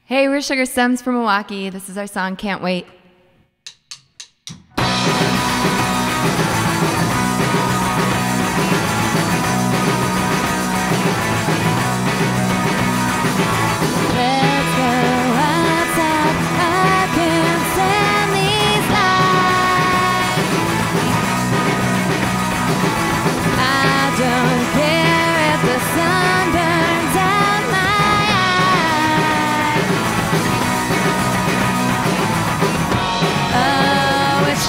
Hey, we're Sugar Stems from Milwaukee. This is our song, Can't Wait.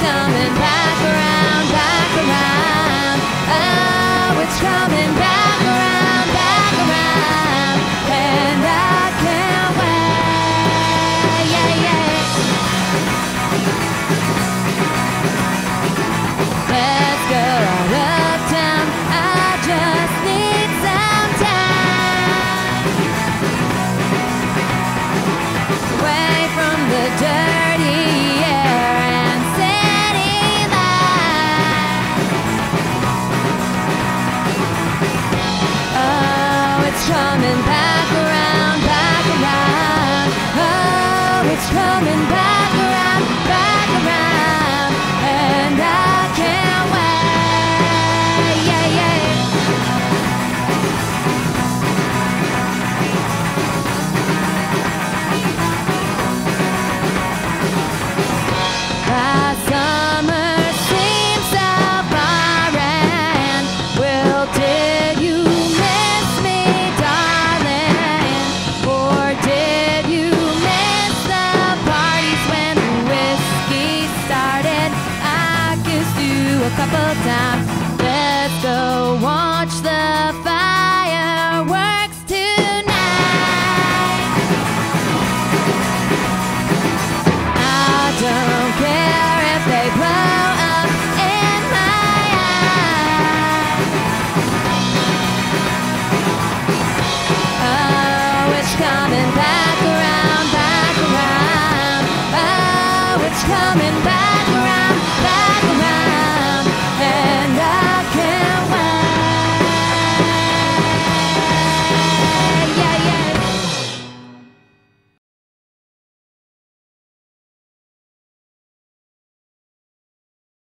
Coming back around, back around. Oh, it's coming back around, and I can't wait. Yeah, yeah. Let's go out of town. I just need some time away from the dirty air and coming back around, oh, it's coming back around, and I can't wait, yeah, yeah. Last summer seems so far, and did you miss me? A couple times, let's go on.